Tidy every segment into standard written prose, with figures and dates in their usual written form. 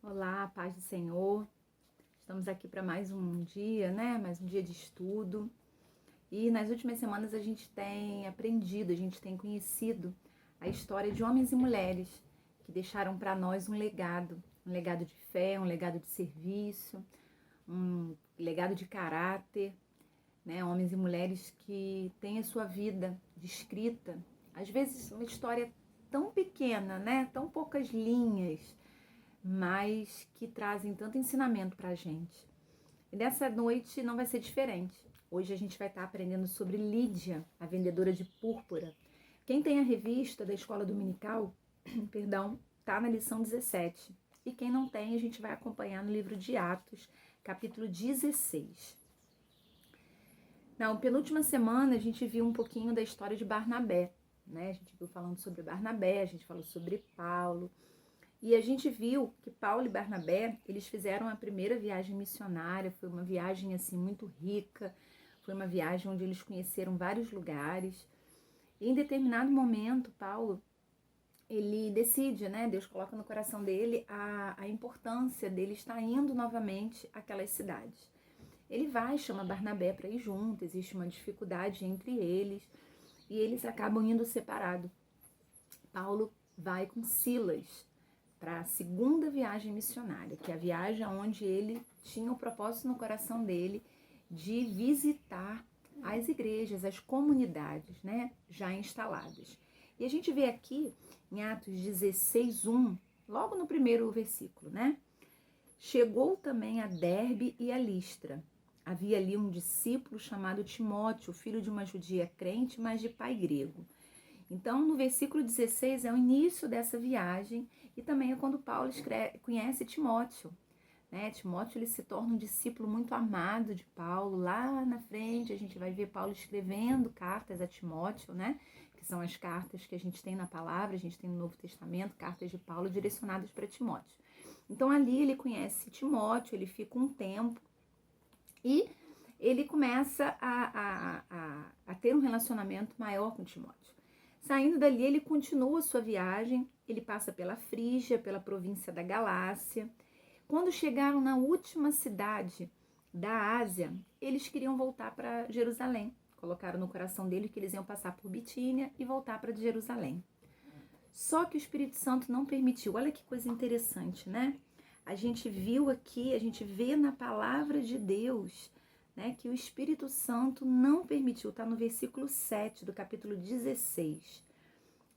Olá, paz do Senhor. Estamos aqui para mais um dia, né? Mais um dia de estudo. E nas últimas semanas a gente tem aprendido, a gente tem conhecido a história de homens e mulheres que deixaram para nós um legado de fé, um legado de serviço, um legado de caráter, né? Homens e mulheres que têm a sua vida descrita, às vezes uma história tão pequena, né? Tão poucas linhas, mas que trazem tanto ensinamento para a gente. E dessa noite não vai ser diferente. Hoje a gente vai estar aprendendo sobre Lídia, a vendedora de púrpura. Quem tem a revista da Escola Dominical, tá na lição 17. E quem não tem, a gente vai acompanhar no livro de Atos, capítulo 16. Na penúltima semana a gente viu um pouquinho da história de Barnabé, né? A gente viu falando sobre Barnabé, a gente falou sobre Paulo. E a gente viu que Paulo e Barnabé, eles fizeram a primeira viagem missionária, foi uma viagem assim muito rica, foi uma viagem onde eles conheceram vários lugares. E em determinado momento, Paulo, ele decide, né, Deus coloca no coração dele a importância dele estar indo novamente àquelas cidades. Ele vai, chama Barnabé para ir junto, existe uma dificuldade entre eles e eles acabam indo separado. Paulo vai com Silas para a segunda viagem missionária, que é a viagem onde ele tinha o propósito no coração dele de visitar as igrejas, as comunidades, né, já instaladas. E a gente vê aqui em Atos 16:1, logo no primeiro versículo, né? Chegou também a Derbe e a Listra. Havia ali um discípulo chamado Timóteo, filho de uma judia crente, mas de pai grego. Então, no versículo 16 é o início dessa viagem e também é quando Paulo conhece Timóteo. Né? Timóteo ele se torna um discípulo muito amado de Paulo. Lá na frente a gente vai ver Paulo escrevendo cartas a Timóteo, né? Que são as cartas que a gente tem na palavra, a gente tem no Novo Testamento, cartas de Paulo direcionadas para Timóteo. Então ali ele conhece Timóteo, ele fica um tempo e ele começa a ter um relacionamento maior com Timóteo. Saindo dali, ele continua a sua viagem, ele passa pela Frígia, pela província da Galácia. Quando chegaram na última cidade da Ásia, eles queriam voltar para Jerusalém. Colocaram no coração dele que eles iam passar por Bitínia e voltar para Jerusalém. Só que o Espírito Santo não permitiu. Olha que coisa interessante, né? A gente viu aqui, a gente vê na palavra de Deus, né, que o Espírito Santo não permitiu, está no versículo 7 do capítulo 16.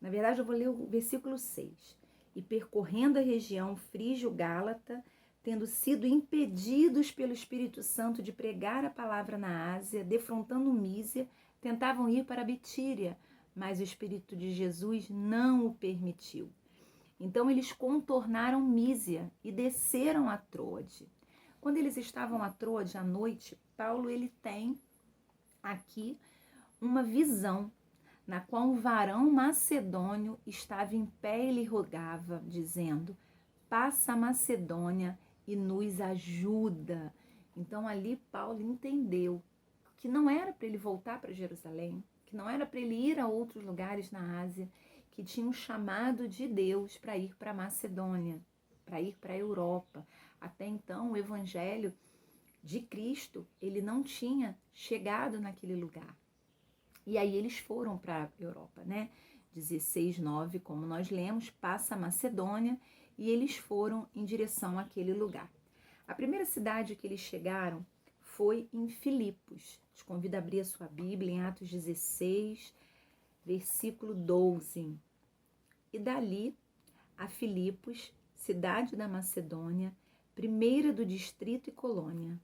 Na verdade, eu vou ler o versículo 6. E percorrendo a região frígio-gálata, tendo sido impedidos pelo Espírito Santo de pregar a palavra na Ásia, defrontando Mísia, tentavam ir para Bitíria, mas o Espírito de Jesus não o permitiu. Então eles contornaram Mísia e desceram a Troade. Quando eles estavam a Troade à noite, Paulo ele tem aqui uma visão na qual um varão macedônio estava em pé e lhe rogava, dizendo: passa a Macedônia e nos ajuda. Então ali Paulo entendeu que não era para ele voltar para Jerusalém, que não era para ele ir a outros lugares na Ásia, que tinha um chamado de Deus para ir para a Macedônia, para ir para a Europa. Até então o evangelho de Cristo, ele não tinha chegado naquele lugar. E aí eles foram para a Europa, né? 16:9, como nós lemos, passa a Macedônia e eles foram em direção àquele lugar. A primeira cidade que eles chegaram foi em Filipos. Te convido a abrir a sua Bíblia em Atos 16, versículo 12. E dali a Filipos, cidade da Macedônia, primeira do distrito e colônia.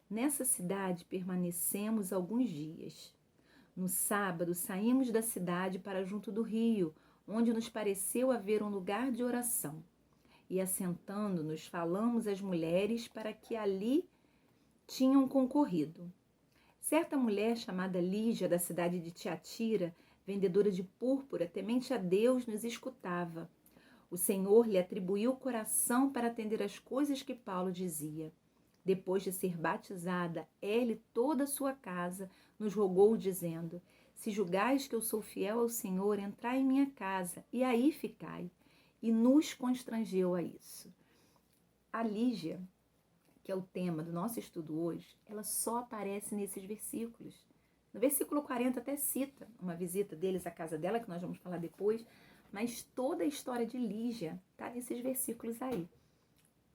Nessa cidade permanecemos alguns dias. No sábado saímos da cidade para junto do rio, onde nos pareceu haver um lugar de oração. E assentando-nos, falamos às mulheres para que ali tinham concorrido. Certa mulher chamada Lígia, da cidade de Tiatira, vendedora de púrpura, temente a Deus, nos escutava. O Senhor lhe atribuiu o coração para atender às coisas que Paulo dizia. Depois de ser batizada, ela e toda a sua casa nos rogou, dizendo: se julgais que eu sou fiel ao Senhor, entrai em minha casa e aí ficai. E nos constrangeu a isso. a Lígia, que é o tema do nosso estudo hoje, ela só aparece nesses versículos. No versículo 40 até cita uma visita deles à casa dela, que nós vamos falar depois, mas toda a história de Lígia está nesses versículos aí.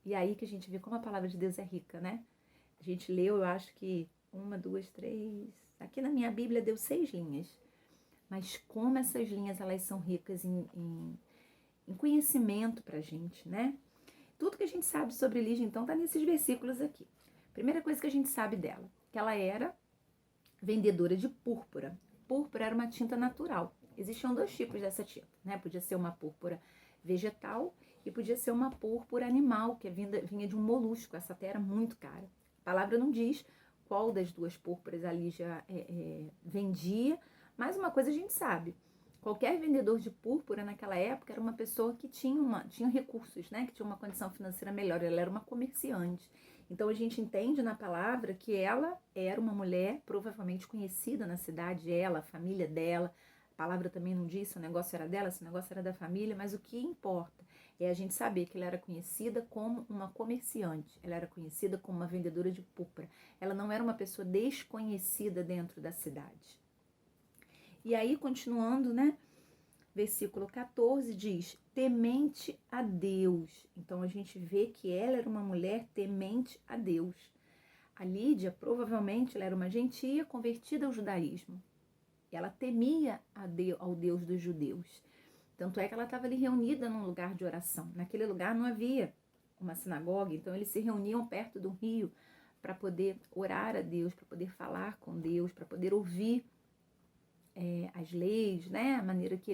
E aí que a gente vê como a palavra de Deus é rica, né? A gente leu, eu acho que 1, 2, 3... Aqui na minha Bíblia deu 6 linhas. Mas como essas linhas elas são ricas em conhecimento pra gente, né? Tudo que a gente sabe sobre Lígia, então, tá nesses versículos aqui. Primeira coisa que a gente sabe dela, que ela era vendedora de púrpura. Púrpura era uma tinta natural. Existiam 2 tipos dessa tinta, né? Podia ser uma púrpura vegetal e podia ser uma púrpura animal, que vinha de um molusco. Essa até era muito cara. A palavra não diz qual das 2 púrpuras a Lígia vendia, mas uma coisa a gente sabe. Qualquer vendedor de púrpura naquela época era uma pessoa que tinha recursos, né? Que tinha uma condição financeira melhor. Ela era uma comerciante. Então a gente entende na palavra que ela era uma mulher provavelmente conhecida na cidade, ela, a família dela. A palavra também não diz se o negócio era dela, se o negócio era da família, mas o que importa é a gente saber que ela era conhecida como uma comerciante, ela era conhecida como uma vendedora de púrpura. Ela não era uma pessoa desconhecida dentro da cidade. E aí, continuando, né? Versículo 14 diz, temente a Deus. Então, a gente vê que ela era uma mulher temente a Deus. A Lídia, provavelmente, ela era uma gentia convertida ao judaísmo. Ela temia ao Deus dos judeus. Tanto é que ela estava ali reunida num lugar de oração. Naquele lugar não havia uma sinagoga, então eles se reuniam perto do rio para poder orar a Deus, para poder falar com Deus, para poder ouvir as leis, né? A maneira que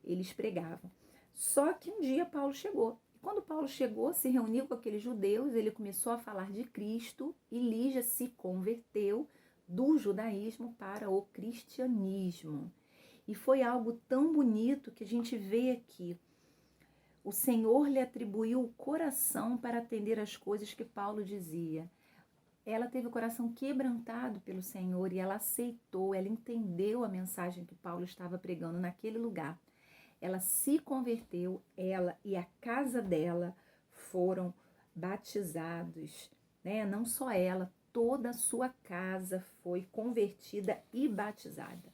eles pregavam. Só que um dia Paulo chegou. E quando Paulo chegou, se reuniu com aqueles judeus, ele começou a falar de Cristo e Lígia se converteu do judaísmo para o cristianismo. E foi algo tão bonito que a gente vê aqui. O Senhor lhe atribuiu o coração para atender às coisas que Paulo dizia. Ela teve o coração quebrantado pelo Senhor e ela aceitou, ela entendeu a mensagem que Paulo estava pregando naquele lugar. Ela se converteu, ela e a casa dela foram batizados, né? Não só ela, toda a sua casa foi convertida e batizada.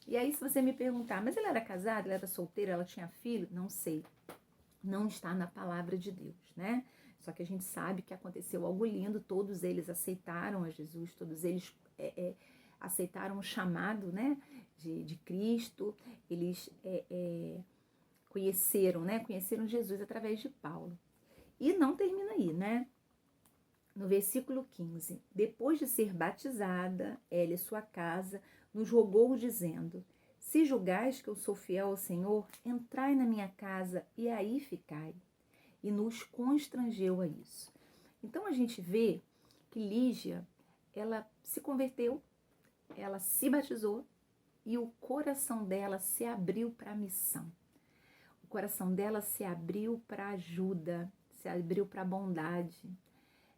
E aí, se você me perguntar, mas ela era casada, ela era solteira, ela tinha filho? Não sei. Não está na palavra de Deus, né? Só que a gente sabe que aconteceu algo lindo, todos eles aceitaram a Jesus, todos eles aceitaram o chamado, né, de Cristo, eles conheceram Jesus através de Paulo. E não termina aí, né? No versículo 15, depois de ser batizada, ela e sua casa nos rogou dizendo, se julgais que eu sou fiel ao Senhor, entrai na minha casa e aí ficai. E nos constrangeu a isso. Então a gente vê que Lígia, ela se converteu, ela se batizou e o coração dela se abriu para a missão. O coração dela se abriu para a ajuda, se abriu para a bondade.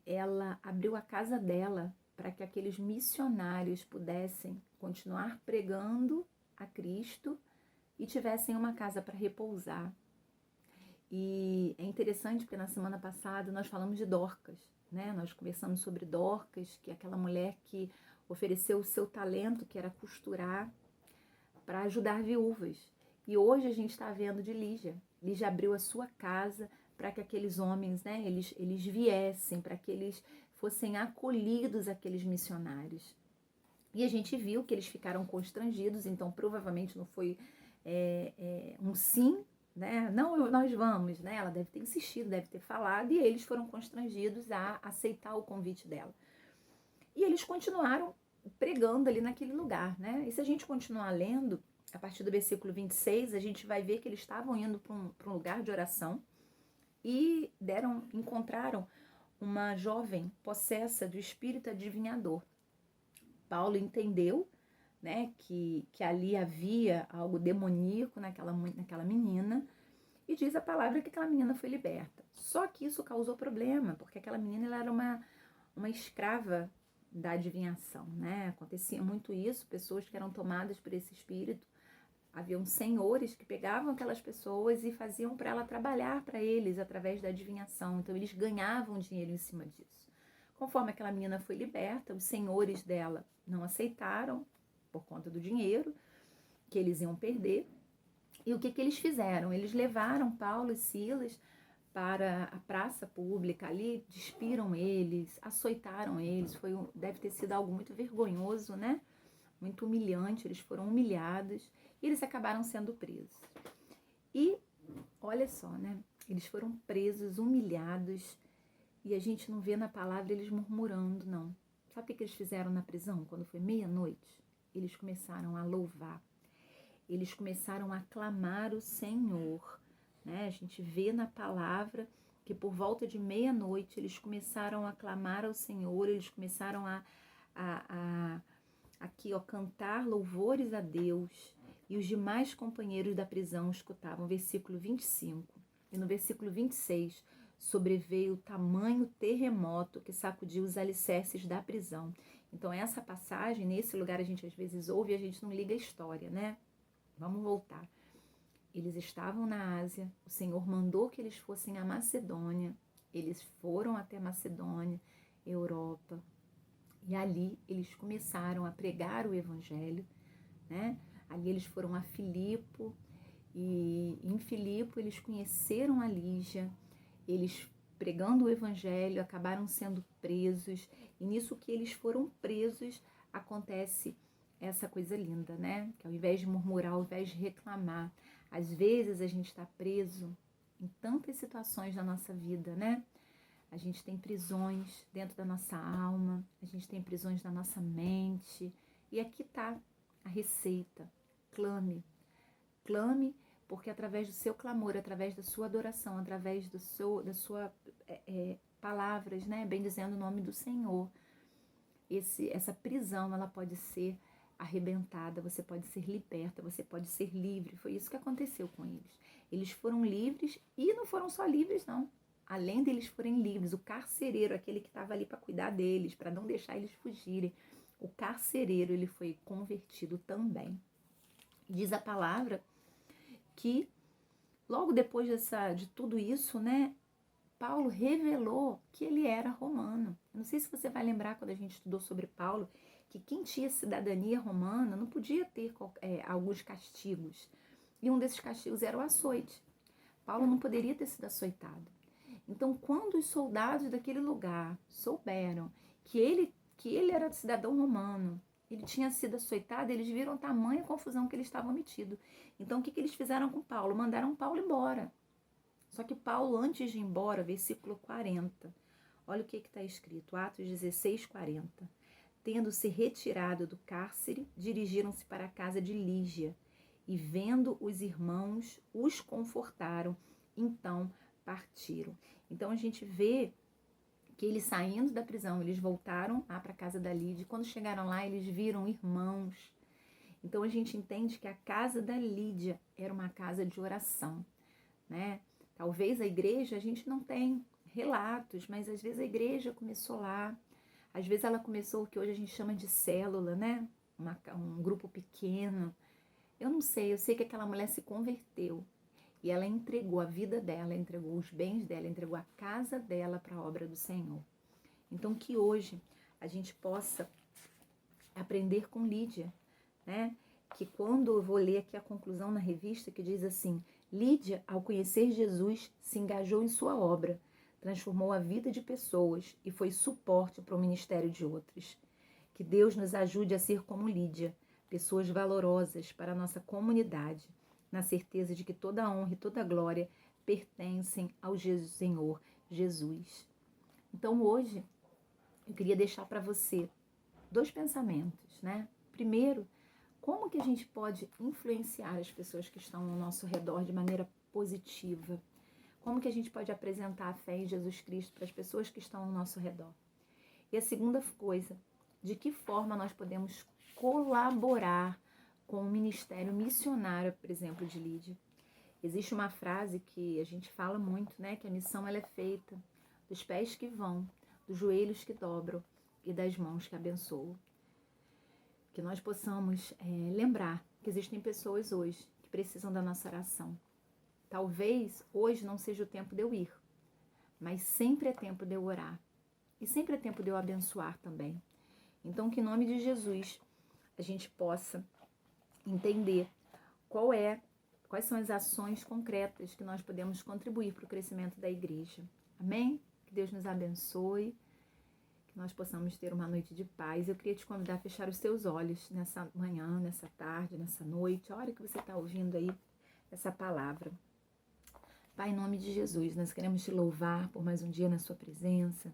Ela abriu a casa dela para que aqueles missionários pudessem continuar pregando a Cristo e tivessem uma casa para repousar. E é interessante porque na semana passada nós falamos de Dorcas, né? Nós conversamos sobre Dorcas, que é aquela mulher que ofereceu o seu talento, que era costurar, para ajudar viúvas. E hoje a gente está vendo de Lígia. Lígia abriu a sua casa para que aqueles homens, né, eles viessem, para que eles fossem acolhidos, aqueles missionários. E a gente viu que eles ficaram constrangidos, então provavelmente não foi um sim, né? Não, nós vamos, né? Ela deve ter insistido, deve ter falado, e eles foram constrangidos a aceitar o convite dela. E eles continuaram pregando ali naquele lugar, né? E se a gente continuar lendo, a partir do versículo 26, a gente vai ver que eles estavam indo para um lugar de oração e encontraram uma jovem possessa do espírito adivinhador. Paulo entendeu, né, que ali havia algo demoníaco naquela menina, e diz a palavra que aquela menina foi liberta. Só que isso causou problema, porque aquela menina ela era uma escrava da adivinhação, né? Acontecia muito isso, pessoas que eram tomadas por esse espírito, Haviam senhores que pegavam aquelas pessoas e faziam para ela trabalhar para eles através da adivinhação. Então eles ganhavam dinheiro em cima disso. Conforme aquela menina foi liberta, os senhores dela não aceitaram por conta do dinheiro que eles iam perder. E o que eles fizeram? Eles levaram Paulo e Silas para a praça pública, ali despiram eles, açoitaram eles, deve ter sido algo muito vergonhoso, né? Muito humilhante, eles foram humilhados e eles acabaram sendo presos. E olha só, né? Eles foram presos, humilhados, e a gente não vê na palavra eles murmurando, não. Sabe o que eles fizeram na prisão quando foi meia-noite? Eles começaram a louvar, eles começaram a clamar o Senhor, né? A gente vê na palavra que por volta de meia-noite eles começaram a clamar ao Senhor, eles começaram aqui, ó, cantar louvores a Deus, e os demais companheiros da prisão escutavam. Versículo 25. E no versículo 26, sobreveio tamanho terremoto que sacudiu os alicerces da prisão. Então essa passagem, nesse lugar a gente às vezes ouve e a gente não liga a história, né? Vamos voltar. Eles estavam na Ásia, o Senhor mandou que eles fossem à Macedônia, eles foram até Macedônia, Europa, e ali eles começaram a pregar o Evangelho, né? Ali eles foram a Filipo, e em Filipo eles conheceram a Lígia, eles pregando o Evangelho acabaram sendo presos, e nisso que eles foram presos acontece essa coisa linda, né? Que ao invés de murmurar, ao invés de reclamar, às vezes a gente está preso em tantas situações da nossa vida, né? A gente tem prisões dentro da nossa alma, a gente tem prisões da nossa mente, e aqui está a receita. Clame, clame, porque através do seu clamor, através da sua adoração, através da sua palavras, né? Bem dizendo o nome do Senhor, essa prisão ela pode ser arrebentada, você pode ser liberta, você pode ser livre. Foi isso que aconteceu com eles. Eles foram livres e não foram só livres, não. Além deles forem livres, o carcereiro, aquele que estava ali para cuidar deles, para não deixar eles fugirem, o carcereiro, ele foi convertido também. Diz a palavra que logo depois de tudo isso, né, Paulo revelou que ele era romano. Eu não sei se você vai lembrar quando a gente estudou sobre Paulo, que quem tinha cidadania romana não podia ter alguns castigos. E um desses castigos era o açoite. Paulo não poderia ter sido açoitado. Então, quando os soldados daquele lugar souberam que ele era cidadão romano, ele tinha sido açoitado, eles viram tamanha confusão que eles estavam metidos. Então, o que eles fizeram com Paulo? Mandaram Paulo embora. Só que Paulo, antes de ir embora, versículo 40, olha o que está escrito, Atos 16, 40. Tendo-se retirado do cárcere, dirigiram-se para a casa de Lígia, e vendo os irmãos, os confortaram, então partiram. Então a gente vê que eles saindo da prisão, eles voltaram lá para a casa da Lídia, e quando chegaram lá eles viram irmãos. Então a gente entende que a casa da Lídia era uma casa de oração, né? Talvez a igreja, a gente não tem relatos, mas às vezes a igreja começou lá, às vezes ela começou o que hoje a gente chama de célula, né? Um grupo pequeno. Eu não sei, eu sei que aquela mulher se converteu e ela entregou a vida dela, entregou os bens dela, entregou a casa dela para a obra do Senhor. Então que hoje a gente possa aprender com Lídia, né? Que quando eu vou ler aqui a conclusão na revista, que diz assim: Lídia, ao conhecer Jesus, se engajou em sua obra, transformou a vida de pessoas e foi suporte para o ministério de outras. Que Deus nos ajude a ser como Lídia, pessoas valorosas para a nossa comunidade, na certeza de que toda a honra e toda a glória pertencem ao Senhor Jesus. Então hoje eu queria deixar para você 2 pensamentos, né? Primeiro, como que a gente pode influenciar as pessoas que estão ao nosso redor de maneira positiva? Como que a gente pode apresentar a fé em Jesus Cristo para as pessoas que estão ao nosso redor? E a segunda coisa, de que forma nós podemos colaborar com o ministério missionário, por exemplo, de Lídia? Existe uma frase que a gente fala muito, né? Que a missão ela é feita dos pés que vão, dos joelhos que dobram e das mãos que abençoam. que nós possamos lembrar que existem pessoas hoje que precisam da nossa oração. Talvez hoje não seja o tempo de eu ir, mas sempre é tempo de eu orar. E sempre é tempo de eu abençoar também. Então, que em nome de Jesus a gente possa entender quais são as ações concretas que nós podemos contribuir para o crescimento da igreja. Amém? Que Deus nos abençoe, que nós possamos ter uma noite de paz. Eu queria te convidar a fechar os seus olhos nessa manhã, nessa tarde, nessa noite, a hora que você está ouvindo aí essa palavra. Pai, em nome de Jesus, nós queremos te louvar por mais um dia na sua presença.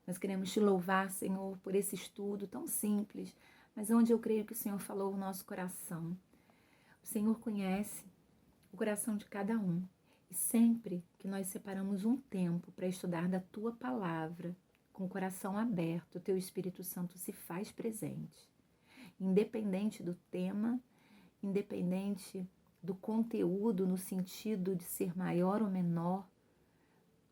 Nós queremos te louvar, Senhor, por esse estudo tão simples, mas onde eu creio que o Senhor falou o nosso coração. O Senhor conhece o coração de cada um. E sempre que nós separamos um tempo para estudar da tua palavra, com o coração aberto, o teu Espírito Santo se faz presente. Independente do tema, independente do conteúdo no sentido de ser maior ou menor,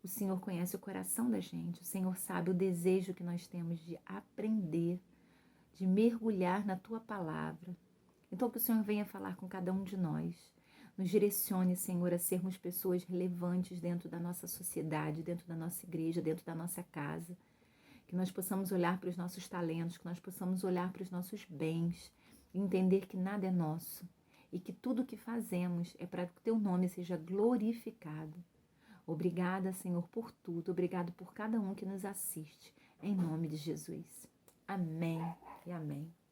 o Senhor conhece o coração da gente, o Senhor sabe o desejo que nós temos de aprender, de mergulhar na tua palavra. Então que o Senhor venha falar com cada um de nós, nos direcione, Senhor, a sermos pessoas relevantes dentro da nossa sociedade, dentro da nossa igreja, dentro da nossa casa, que nós possamos olhar para os nossos talentos, que nós possamos olhar para os nossos bens e entender que nada é nosso, e que tudo o que fazemos é para que o teu nome seja glorificado. Obrigada, Senhor, por tudo. Obrigado por cada um que nos assiste. Em nome de Jesus. Amém e amém.